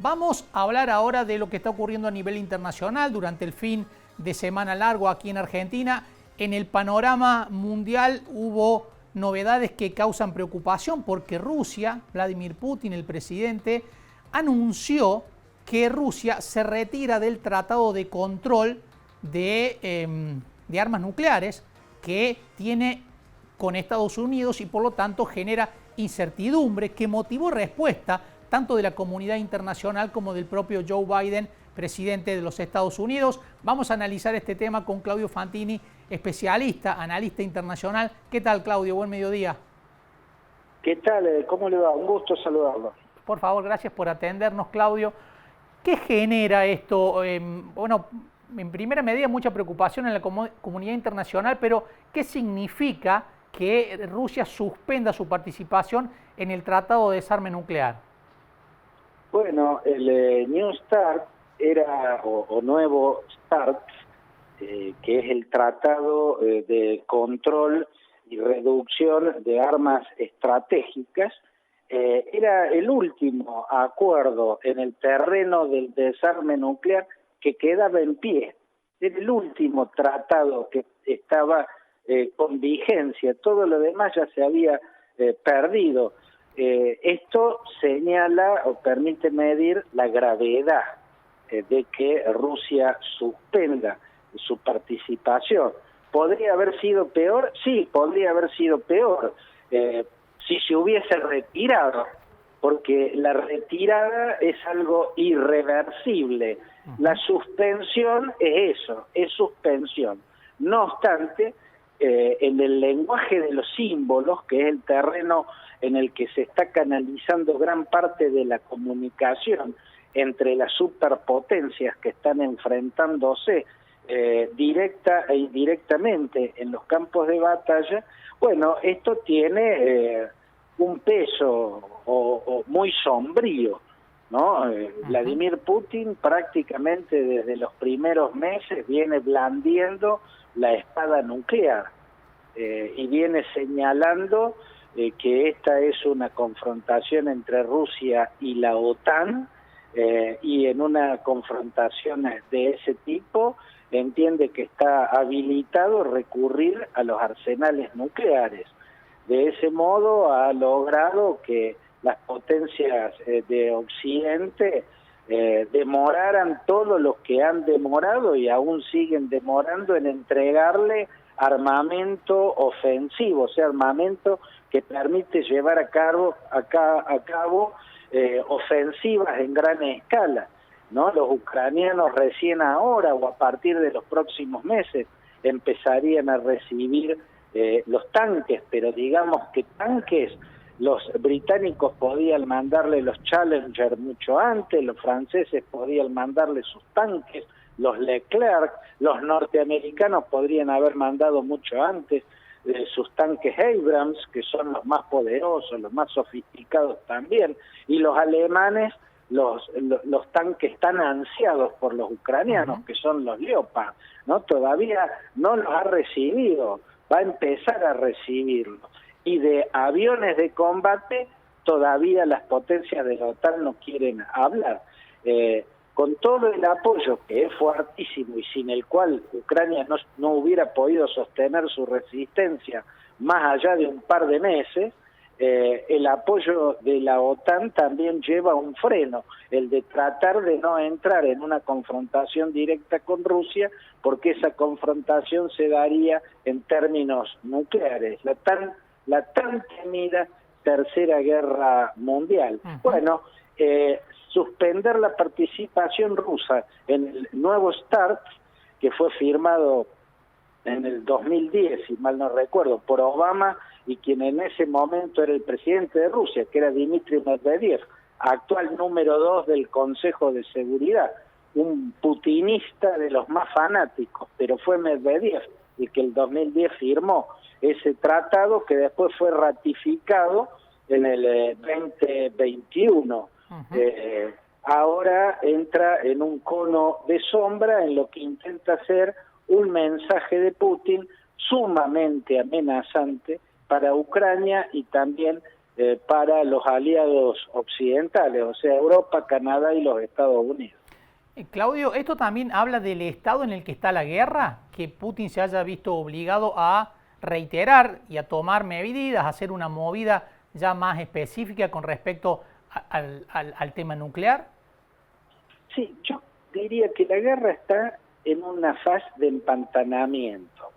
Vamos a hablar ahora de lo que está ocurriendo a nivel internacional durante el fin de semana largo aquí en Argentina. En el panorama mundial hubo novedades que causan preocupación porque Rusia, Vladimir Putin, el presidente, anunció que Rusia se retira del tratado de control de armas nucleares que tiene con Estados Unidos y por lo tanto genera incertidumbre que motivó respuesta tanto de la comunidad internacional como del propio Joe Biden, presidente de los Estados Unidos. Vamos a analizar este tema con Claudio Fantini, especialista, analista internacional. ¿Qué tal, Claudio? Buen mediodía. ¿Qué tal? ¿Cómo le va? Un gusto saludarlo. Por favor, gracias por atendernos, Claudio. ¿Qué genera esto? Bueno, en primera medida mucha preocupación en la comunidad internacional, pero ¿qué significa que Rusia suspenda su participación en el Tratado de Desarme Nuclear? Bueno, el New START era, o Nuevo START, que es el Tratado de Control y Reducción de Armas Estratégicas, era el último acuerdo en el terreno del desarme nuclear que quedaba en pie. Era el último tratado que estaba con vigencia. Todo lo demás ya se había perdido. Esto señala o permite medir la gravedad de que Rusia suspenda su participación. ¿Podría haber sido peor? Sí, podría haber sido peor si se hubiese retirado, porque la retirada es algo irreversible. La suspensión es eso, es suspensión. No obstante, en el lenguaje de los símbolos, que es el terreno en el que se está canalizando gran parte de la comunicación entre las superpotencias que están enfrentándose directa e indirectamente en los campos de batalla, bueno, esto tiene un peso muy sombrío, ¿no? Vladimir Putin prácticamente desde los primeros meses viene blandiendo la espada nuclear y viene señalando que esta es una confrontación entre Rusia y la OTAN, y en una confrontación de ese tipo entiende que está habilitado recurrir a los arsenales nucleares. De ese modo ha logrado que las potencias de Occidente demoraran todo lo que han demorado y aún siguen demorando en entregarle armamento ofensivo, o sea, armamento que permite llevar a cabo ofensivas en gran escala, ¿no? Los ucranianos recién ahora o a partir de los próximos meses empezarían a recibir los tanques, pero digamos que tanques, los británicos podían mandarle los Challenger mucho antes, los franceses podían mandarle sus tanques, los Leclerc, los norteamericanos podrían haber mandado mucho antes sus tanques Abrams, que son los más poderosos, los más sofisticados también, y los alemanes, los tanques tan ansiados por los ucranianos, que son los Leopard, ¿no? Todavía no los ha recibido, va a empezar a recibirlos. Y de aviones de combate todavía las potencias de la OTAN no quieren hablar. Con todo el apoyo que es fuertísimo y sin el cual Ucrania no hubiera podido sostener su resistencia más allá de un par de meses, el apoyo de la OTAN también lleva un freno, el de tratar de no entrar en una confrontación directa con Rusia, porque esa confrontación se daría en términos nucleares, la tan temida Tercera Guerra Mundial. Bueno, suspender la participación rusa en el nuevo START, que fue firmado en el 2010, si mal no recuerdo, por Obama y quien en ese momento era el presidente de Rusia, que era Dmitry Medvedev, actual número 2 del Consejo de Seguridad, un putinista de los más fanáticos, pero fue Medvedev el que el 2010 firmó ese tratado que después fue ratificado en el 2021. Ahora entra en un cono de sombra en lo que intenta ser un mensaje de Putin sumamente amenazante para Ucrania y también para los aliados occidentales, o sea, Europa, Canadá y los Estados Unidos. Claudio, ¿esto también habla del estado en el que está la guerra? Que Putin se haya visto obligado a reiterar y a tomar medidas, a hacer una movida ya más específica con respecto al tema nuclear. Sí, yo diría que la guerra está en una fase de empantanamiento,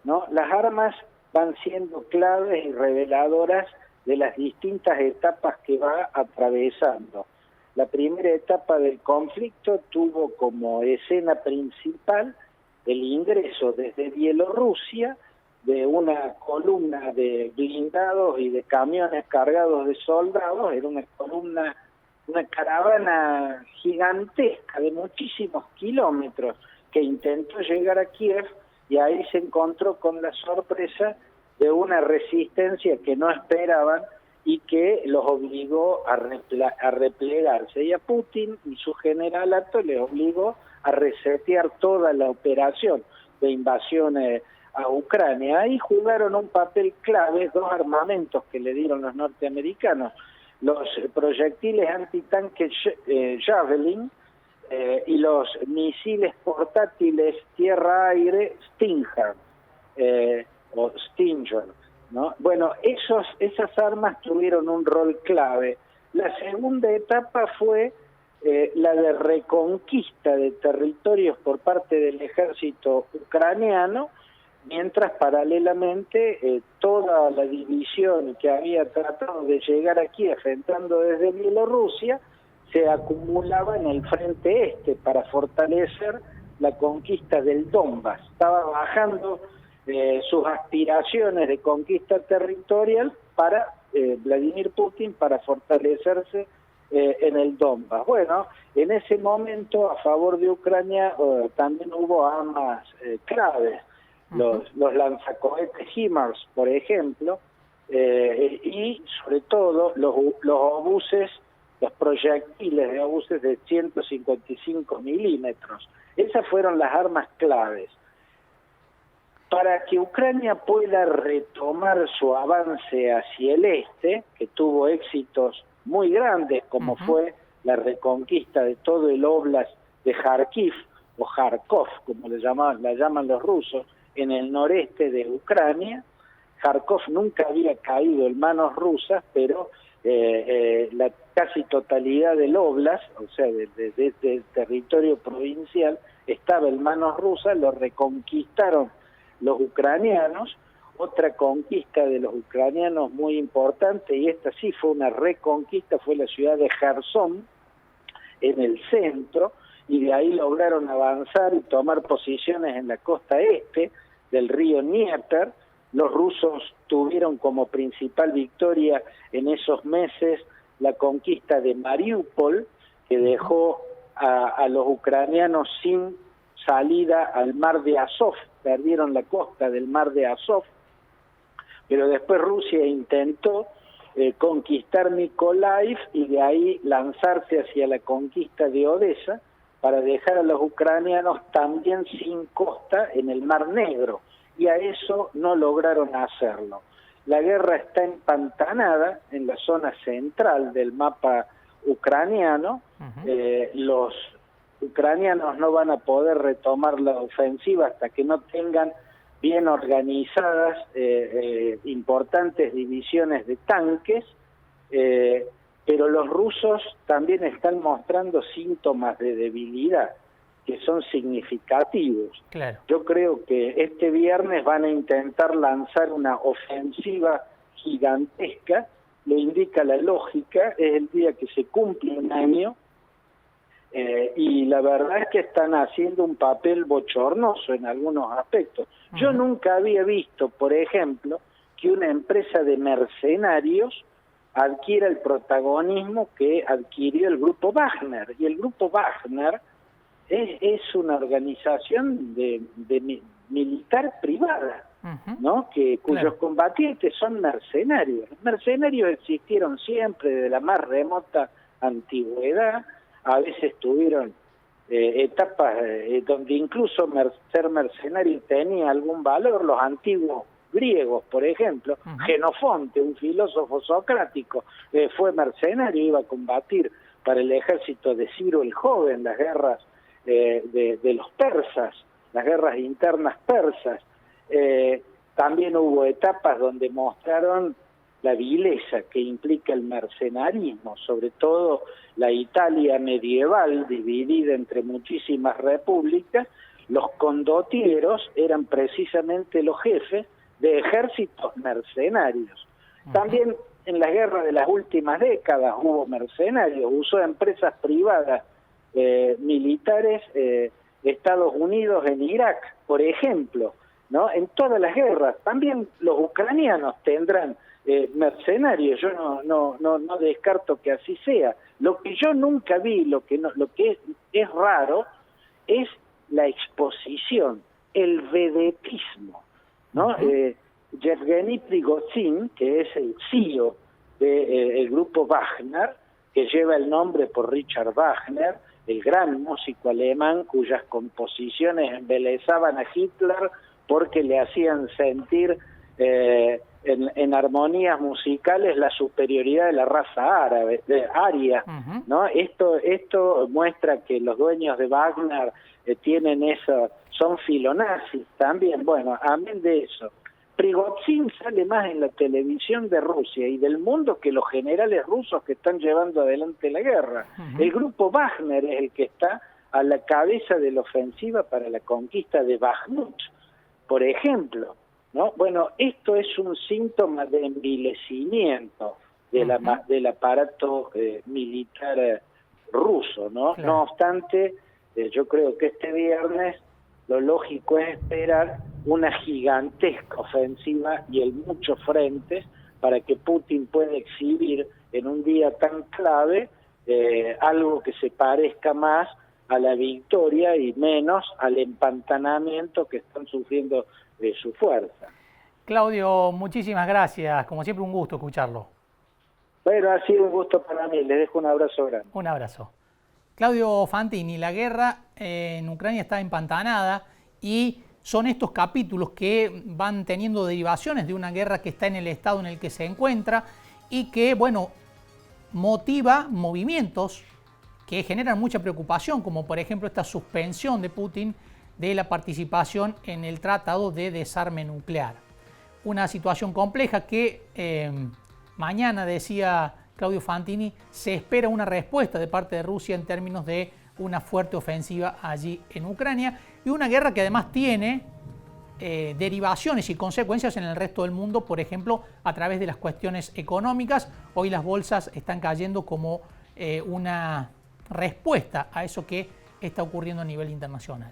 ¿no? Las armas van siendo claves y reveladoras de las distintas etapas que va atravesando. La primera etapa del conflicto tuvo como escena principal el ingreso desde Bielorrusia de una columna de blindados y de camiones cargados de soldados. Era una columna, una caravana gigantesca de muchísimos kilómetros que intentó llegar a Kiev, y ahí se encontró con la sorpresa de una resistencia que no esperaban y que los obligó a replegarse. Y a Putin y su generalato les obligó a resetear toda la operación de invasión a Ucrania. Ahí jugaron un papel clave dos armamentos que le dieron los norteamericanos: los proyectiles antitanque Javelin y los misiles portátiles tierra-aire Stinger o Stinger, ¿no? Bueno, esas armas tuvieron un rol clave. La segunda etapa fue la de reconquista de territorios por parte del ejército ucraniano, mientras paralelamente toda la división que había tratado de llegar aquí enfrentando desde Bielorrusia se acumulaba en el frente este para fortalecer la conquista del Donbass. Estaba bajando sus aspiraciones de conquista territorial para Vladimir Putin para fortalecerse en el Donbass. Bueno, en ese momento a favor de Ucrania también hubo armas claves, los lanzacohetes HIMARS, por ejemplo, y sobre todo los obuses, los proyectiles de obuses de 155 milímetros. Esas fueron las armas claves. Para que Ucrania pueda retomar su avance hacia el este, que tuvo éxitos muy grandes, como fue la reconquista de todo el óblast de Kharkiv, o Kharkov, como la llaman los rusos, en el noreste de Ucrania. Kharkov nunca había caído en manos rusas, pero la casi totalidad del óblast, o sea, del territorio provincial, estaba en manos rusas. Lo reconquistaron los ucranianos. Otra conquista de los ucranianos muy importante, y esta sí fue una reconquista, fue la ciudad de Jersón, en el centro, y de ahí lograron avanzar y tomar posiciones en la costa este del río Dnieper. Los rusos tuvieron como principal victoria en esos meses la conquista de Mariupol, que dejó a los ucranianos sin salida al mar de Azov, perdieron la costa del mar de Azov, pero después Rusia intentó conquistar Mykolaiv y de ahí lanzarse hacia la conquista de Odessa para dejar a los ucranianos también sin costa en el Mar Negro, y a eso no lograron hacerlo. La guerra está empantanada en la zona central del mapa ucraniano. Los ucranianos no van a poder retomar la ofensiva hasta que no tengan bien organizadas importantes divisiones de tanques, pero los rusos también están mostrando síntomas de debilidad que son significativos. Claro. Yo creo que este viernes van a intentar lanzar una ofensiva gigantesca, lo indica la lógica, es el día que se cumple un año, y la verdad es que están haciendo un papel bochornoso en algunos aspectos. Yo nunca había visto, por ejemplo, que una empresa de mercenarios adquiera el protagonismo que adquirió el grupo Wagner, y el grupo Wagner es una organización de militar privada, ¿no? Cuyos combatientes son mercenarios. Los mercenarios existieron siempre desde la más remota antigüedad. A veces tuvieron etapas donde incluso ser mercenario tenía algún valor. Los antiguos griegos, por ejemplo. Genofonte, un filósofo socrático, fue mercenario, iba a combatir para el ejército de Ciro el Joven, las guerras de los persas, las guerras internas persas. También hubo etapas donde mostraron la vileza que implica el mercenarismo, sobre todo la Italia medieval, dividida entre muchísimas repúblicas. Los condotieros eran precisamente los jefes de ejércitos mercenarios. También en las guerras de las últimas décadas hubo mercenarios, usó empresas privadas militares, Estados Unidos en Irak, por ejemplo, ¿no? En todas las guerras. También los ucranianos tendrán mercenarios. Yo no descarto que así sea. Lo que yo nunca vi, lo que es raro, es la exposición, el vedetismo, ¿no? Yevgeny Prigozhin, que es el CEO del grupo Wagner, que lleva el nombre por Richard Wagner, el gran músico alemán cuyas composiciones embelezaban a Hitler porque le hacían sentir en armonías musicales la superioridad de la raza árabe, aria, ¿no? Esto muestra que los dueños de Wagner tienen eso, son filonazis también. Bueno, amén de eso, Prigozhin sale más en la televisión de Rusia y del mundo que los generales rusos que están llevando adelante la guerra. El grupo Wagner es el que está a la cabeza de la ofensiva para la conquista de Bakhmut, por ejemplo, ¿no? Bueno, esto es un síntoma de envilecimiento del aparato militar ruso, ¿no? Claro. No obstante, yo creo que este viernes lo lógico es esperar una gigantesca ofensiva y en muchos frentes para que Putin pueda exhibir en un día tan clave algo que se parezca más a la victoria y menos al empantanamiento que están sufriendo de su fuerza. Claudio, muchísimas gracias. Como siempre, un gusto escucharlo. Bueno, ha sido un gusto para mí. Les dejo un abrazo grande. Un abrazo. Claudio Fantini, la guerra en Ucrania está empantanada y son estos capítulos que van teniendo derivaciones de una guerra que está en el estado en el que se encuentra y que, bueno, motiva movimientos que generan mucha preocupación, como por ejemplo esta suspensión de Putin de la participación en el Tratado de Desarme Nuclear. Una situación compleja que mañana, decía Claudio Fantini, se espera una respuesta de parte de Rusia en términos de una fuerte ofensiva allí en Ucrania y una guerra que además tiene derivaciones y consecuencias en el resto del mundo, por ejemplo, a través de las cuestiones económicas. Hoy las bolsas están cayendo como una respuesta a eso que está ocurriendo a nivel internacional.